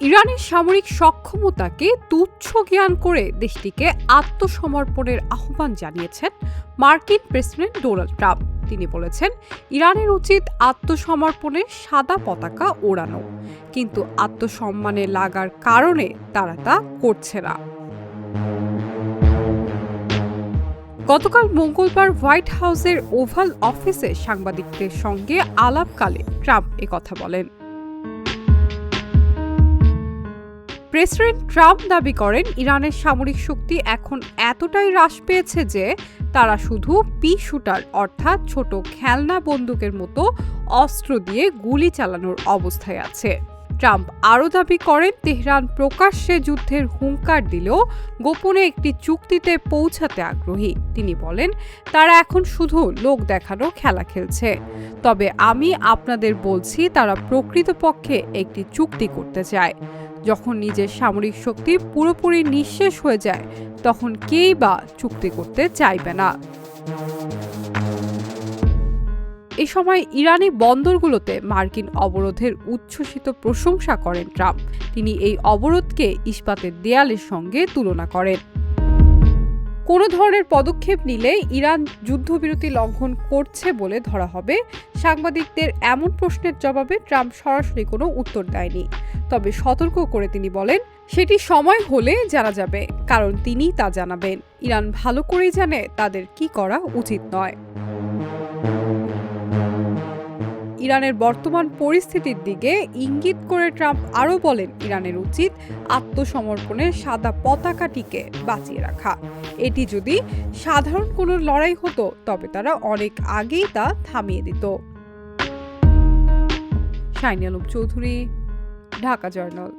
ইরানের সামরিক সক্ষমতাকে তুচ্ছ জ্ঞান করে দেশটিকে আত্মসমর্পণের আহ্বান জানিয়েছেন মার্কিন প্রেসিডেন্ট ডোনাল্ড ট্রাম্প। তিনি বলেছেন, ইরানের উচিত আত্মসমর্পণের সাদা পতাকা ওড়ানো, কিন্তু আত্মসম্মানে লাগার কারণে তারা তা করছে না। গতকাল মঙ্গলবার হোয়াইট হাউসের ওভাল অফিসে সাংবাদিকদের সঙ্গে আলাপকালে ট্রাম্প একথা বলেন। প্রেসিডেন্ট ট্রাম্প দাবি করেন, ইরানের সামরিক শক্তি এখন এতটাই হ্রাস পেয়েছে যে তারা শুধু পি শুটার অর্থাৎ ছোট খেলনা বন্দুকের মতো অস্ত্র দিয়ে গুলি চালানোর অবস্থায় আছে। ট্রাম্প আরও দাবি করেন, তেহরান প্রকাশ্যে যুদ্ধের হুঙ্কার দিলেও গোপনে একটি চুক্তিতে পৌঁছাতে আগ্রহী। তিনি বলেন, তারা এখন শুধু লোক দেখানো খেলা খেলছে, তবে আমি আপনাদের বলছি তারা প্রকৃতপক্ষে একটি চুক্তি করতে চায়। যখন নিজের সামরিক শক্তি পুরোপুরি নিঃশেষ হয়ে যায়, তখন কেই বা চুক্তি করতে চাইবে না। এই সময় ইরানি বন্দরগুলোতে মার্কিন অবরোধের উচ্ছ্বসিত প্রশংসা করেন ট্রাম্প। তিনি এই অবরোধকে ইস্পাতের দেয়ালের সঙ্গে তুলনা করেন। কোনো ধরনের পদক্ষেপ নিলে ইরান যুদ্ধবিরতি লঙ্ঘন করছে বলে ধরা হবে। সাংবাদিকদের এমন প্রশ্নের জবাবে ট্রাম্প সরাসরি কোনো উত্তর দেয়নি, তবে সতর্ক করে তিনি বলেন, সেটি সময় হলে জানা যাবে, কারণ তিনি তা জানাবেন। ইরান ভালো করেই জানে তাদের কি করা উচিত নয়। ইরানের বর্তমান পরিস্থিতির দিকে ইঙ্গিত করে ট্রাম্প আরও বলেন, ইরানের উচিত আত্মসমর্পণের সাদা পতাকাটিকে বাঁচিয়ে রাখা। এটি যদি সাধারণ কোনো লড়াই হতো, তবে তারা অনেক আগেই তা থামিয়ে দিত। Shiny Alam Chowdhury, Dhaka journal.